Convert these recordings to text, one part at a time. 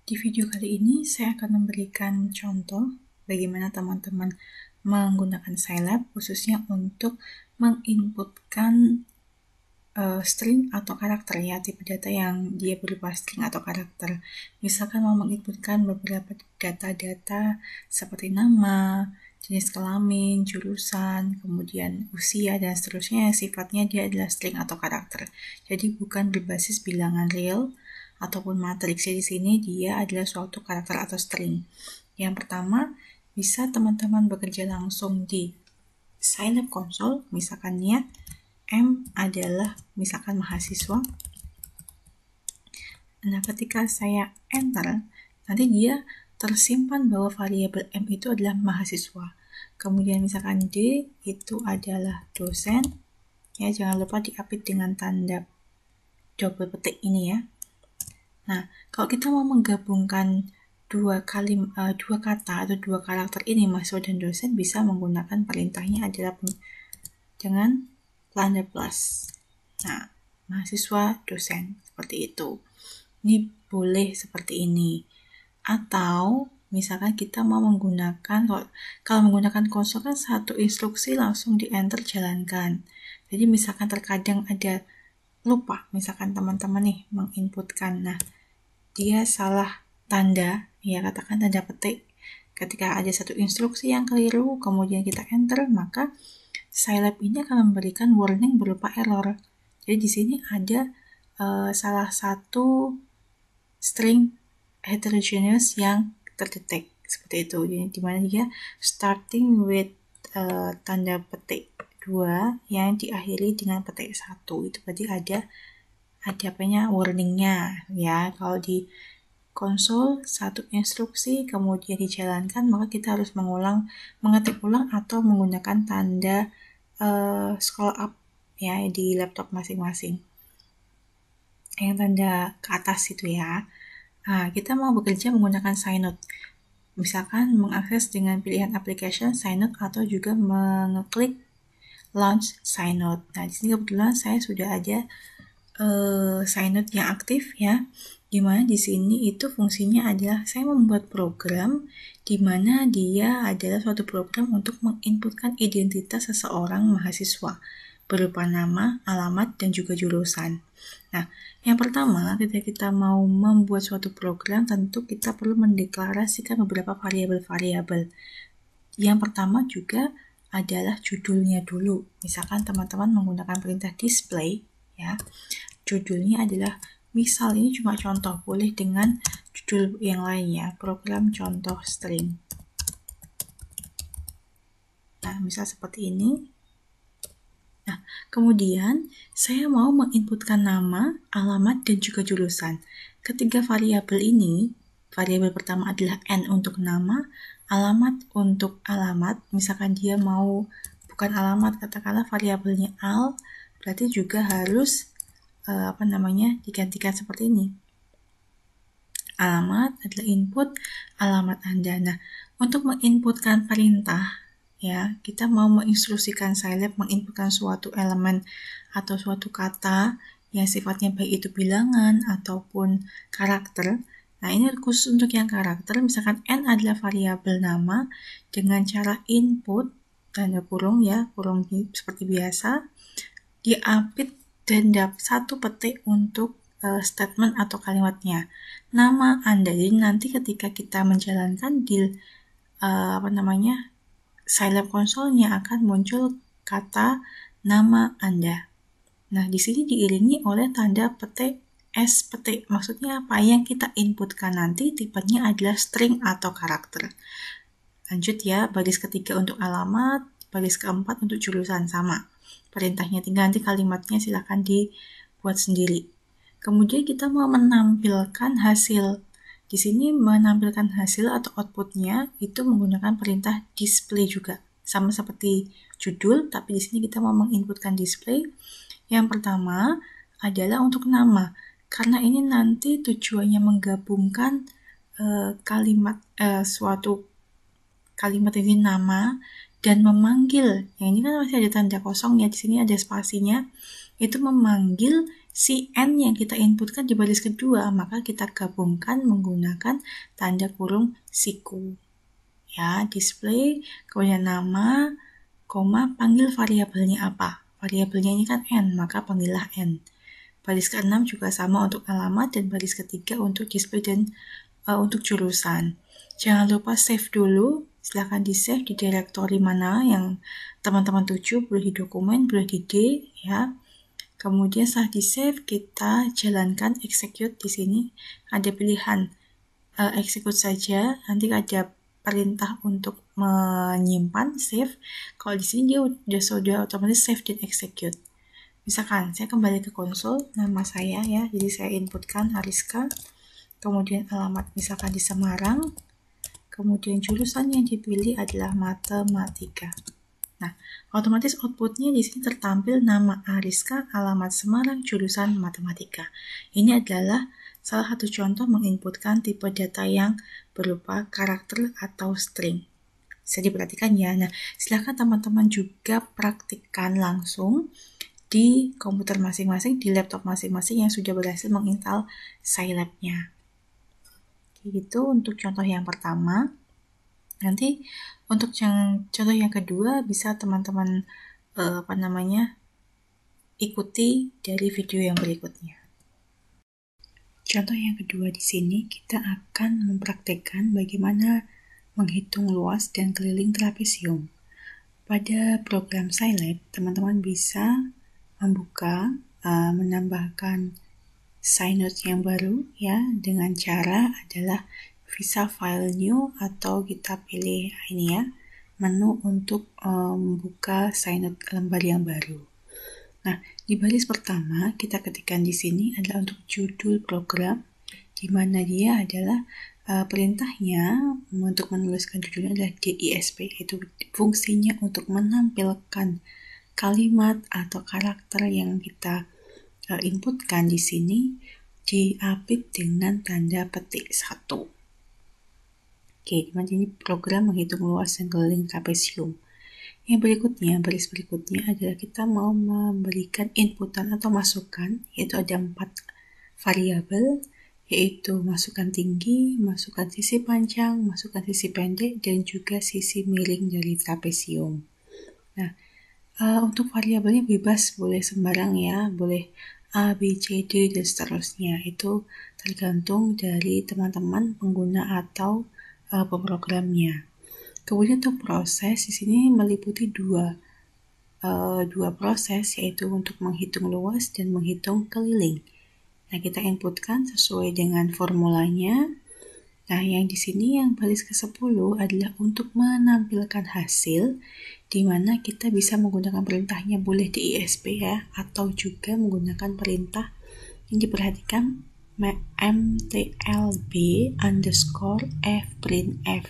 Di video kali ini saya akan memberikan contoh bagaimana teman-teman menggunakan Scilab khususnya untuk menginputkan string atau karakter ya, tipe data yang dia berupa string atau karakter. Misalkan mau menginputkan beberapa data-data seperti nama, jenis kelamin, jurusan, kemudian usia, dan seterusnya yang sifatnya dia adalah string atau karakter. Jadi bukan berbasis bilangan real ataupun matriks. Di sini dia adalah suatu karakter atau string. Yang pertama, bisa teman-teman bekerja langsung di Scilab Console, misalkan ya, M adalah misalkan mahasiswa. Nah, ketika saya enter, nanti dia tersimpan bahwa variabel M itu adalah mahasiswa. Kemudian misalkan D itu adalah dosen. Ya, jangan lupa diapit dengan tanda double petik ini ya. Nah, kalau kita mau menggabungkan dua kata atau dua karakter ini, mahasiswa dan dosen, bisa menggunakan perintahnya adalah dengan tanda plus. Nah, mahasiswa, dosen, seperti itu. Ini boleh seperti ini. Atau misalkan kita mau menggunakan, kalau menggunakan konsol kan satu instruksi langsung di enter jalankan. Jadi misalkan terkadang ada lupa, misalkan teman-teman nih menginputkan, nah dia salah tanda, ya katakan tanda petik. Ketika ada satu instruksi yang keliru, kemudian kita enter, maka Scilab ini akan memberikan warning berupa error. Jadi di sini ada salah satu string heterogeneous yang terdetek seperti itu. Jadi dimana dia starting with tanda petik 2 yang diakhiri dengan petik 1. Itu berarti ada apanya warningnya ya. Kalau di konsol satu instruksi kemudian dijalankan, maka kita harus mengetik ulang atau menggunakan tanda scroll up ya di laptop masing-masing, yang tanda ke atas itu ya. Nah, kita mau bekerja menggunakan Synode, misalkan mengakses dengan pilihan application Synode atau juga mengeklik launch Synode. Nah, di sini kebetulan saya sudah ada Synode yang aktif ya, dimana di sini itu fungsinya adalah saya membuat program dimana dia adalah suatu program untuk menginputkan identitas seseorang mahasiswa berupa nama, alamat, dan juga jurusan. Nah, yang pertama ketika kita mau membuat suatu program, tentu kita perlu mendeklarasikan beberapa variabel-variabel. Yang pertama juga adalah judulnya dulu. Misalkan teman-teman menggunakan perintah display ya, judulnya adalah, misal ini cuma contoh, boleh dengan judul yang lainnya, program contoh string. Nah, misal seperti ini. Nah, kemudian saya mau menginputkan nama, alamat, dan juga jurusan. Ketiga variabel ini, variabel pertama adalah N untuk nama, alamat untuk alamat. Misalkan dia mau bukan alamat, katakanlah variabelnya al, berarti juga harus digantikan seperti ini. Alamat adalah input alamat Anda. Nah, untuk menginputkan perintah ya, kita mau menginstruksikan Scilab menginputkan suatu elemen atau suatu kata yang sifatnya baik itu bilangan ataupun karakter. Nah, ini khusus untuk yang karakter, misalkan N adalah variabel nama, dengan cara input tanda kurung ya, kurung seperti biasa, diapit dan satu petik untuk statement atau kalimatnya. Nama Anda. Jadi nanti ketika kita menjalankan di Scilab konsolnya akan muncul kata nama Anda. Nah, di sini diiringi oleh tanda petik S petik. Maksudnya apa? Yang kita inputkan nanti tipenya adalah string atau karakter. Lanjut ya, baris ketiga untuk alamat, baris keempat untuk jurusan, sama perintahnya, tinggal nanti kalimatnya silahkan dibuat sendiri. Kemudian kita mau menampilkan hasil. Di sini menampilkan hasil atau outputnya itu menggunakan perintah display juga, sama seperti judul, tapi di sini kita mau menginputkan display. Yang pertama adalah untuk nama, karena ini nanti tujuannya menggabungkan suatu kalimat ini nama dan memanggil. Yang ini kan masih ada tanda kosong ya, di sini ada spasinya. Itu memanggil si N yang kita inputkan di baris kedua, maka kita gabungkan menggunakan tanda kurung siku. Ya, display, kemudian nama, koma, panggil variabelnya apa. Variabelnya ini kan N, maka panggillah N. Baris ke-6 juga sama untuk alamat, dan baris ketiga untuk display dan untuk jurusan. Jangan lupa save dulu, silahkan di-save di direktori mana yang teman-teman tuju, boleh di dokumen, boleh di D, ya. Kemudian setelah di-save, kita jalankan execute. Di sini ada pilihan execute saja, nanti ada perintah untuk menyimpan, save. Kalau di sini dia sudah otomatis save dan execute. Misalkan saya kembali ke konsol, nama saya ya, jadi saya inputkan Ariska, kemudian alamat misalkan di Semarang, kemudian jurusan yang dipilih adalah matematika. Nah, otomatis outputnya di sini tertampil nama Ariska, alamat Semarang, jurusan matematika. Ini adalah salah satu contoh menginputkan tipe data yang berupa karakter atau string. Bisa diperhatikan ya. Nah, silahkan teman-teman juga praktikkan langsung di komputer masing-masing, di laptop masing-masing yang sudah berhasil menginstal Scilab-nya. Gitu untuk contoh yang pertama. Nanti untuk contoh yang kedua bisa teman-teman ikuti dari video yang berikutnya. Contoh yang kedua di sini kita akan mempraktekkan bagaimana menghitung luas dan keliling trapesium. Pada program Scilab, teman-teman bisa membuka, menambahkan sinus yang baru ya, dengan cara adalah visa file new, atau kita pilih ini ya, menu untuk membuka sinus lembar yang baru. Nah, di baris pertama kita ketikkan di sini adalah untuk judul program, di mana dia adalah perintahnya untuk menuliskan judulnya adalah DISP, itu fungsinya untuk menampilkan kalimat atau karakter yang kita inputkan di sini diapit dengan tanda petik 1. Oke, ini program menghitung luas dan keliling trapesium. Yang berikutnya, baris berikutnya adalah kita mau memberikan inputan atau masukan, yaitu ada 4 variabel, yaitu masukan tinggi, masukan sisi panjang, masukan sisi pendek, dan juga sisi miring dari trapesium. Nah, untuk variabelnya bebas, boleh sembarang ya, boleh A, B, C, D, dan seterusnya. Itu tergantung dari teman-teman pengguna atau pemrogramnya. Kemudian untuk proses, di sini meliputi dua proses, yaitu untuk menghitung luas dan menghitung keliling. Nah, kita inputkan sesuai dengan formulanya. Nah, yang di sini yang baris ke-10 adalah untuk menampilkan hasil, di mana kita bisa menggunakan perintahnya boleh di ISP ya, atau juga menggunakan perintah yang diperhatikan mtlb _f_printf,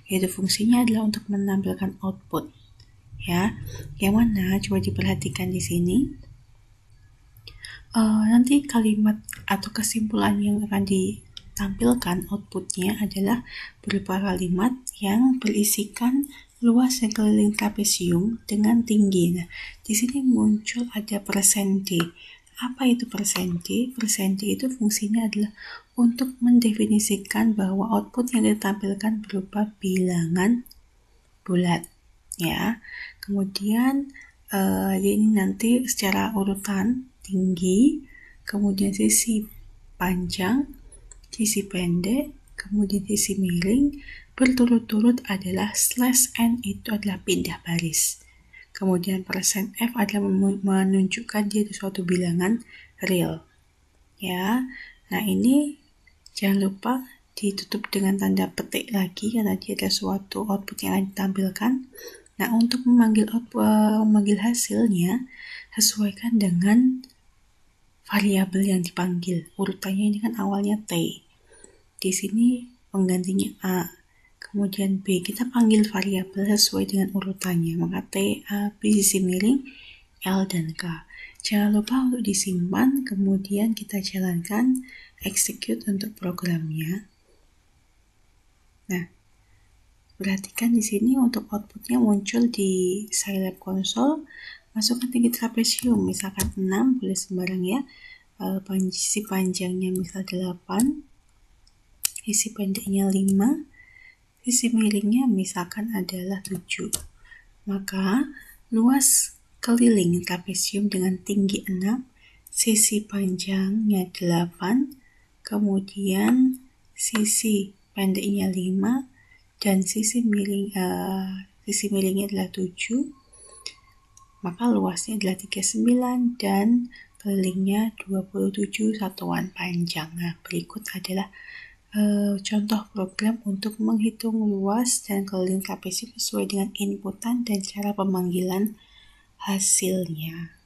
yaitu fungsinya adalah untuk menampilkan output ya. Yang mana coba diperhatikan di sini. Nanti kalimat atau kesimpulan yang akan ditampilkan outputnya adalah berupa kalimat yang berisikan luas dan keliling trapesium dengan tinggi. Nah, di sini muncul ada persenti. Apa itu persenti? Persenti itu fungsinya adalah untuk mendefinisikan bahwa output yang ditampilkan berupa bilangan bulat, ya. Kemudian ini nanti secara urutan tinggi, kemudian sisi panjang, sisi pendek, kemudian sisi miring, berturut-turut adalah /n, itu adalah pindah baris. Kemudian %f adalah menunjukkan dia suatu bilangan real. Ya, nah ini jangan lupa ditutup dengan tanda petik lagi karena dia ada suatu output yang akan ditampilkan. Nah, untuk memanggil hasilnya, sesuaikan dengan variabel yang dipanggil. Urutannya ini kan awalnya T. Di sini penggantinya A. Kemudian B, kita panggil variabel sesuai dengan urutannya, maka T, A, B, sisi miring, L, dan K. Jangan lupa untuk disimpan, kemudian kita jalankan execute untuk programnya. Nah, perhatikan di sini untuk outputnya muncul di Scilab console, masukkan tinggi trapesium, misalkan 6, boleh sembarang ya, sisi panjangnya misal 8, sisi pendeknya 5, sisi miringnya misalkan adalah 7. Maka luas keliling trapesium dengan tinggi 6, sisi panjangnya 8, kemudian sisi pendeknya 5, dan sisi miringnya adalah 7. Maka luasnya adalah 39 dan kelilingnya 27 satuan panjang. Nah, berikut adalah contoh program untuk menghitung luas dan keliling trapesium sesuai dengan inputan dan cara pemanggilan hasilnya.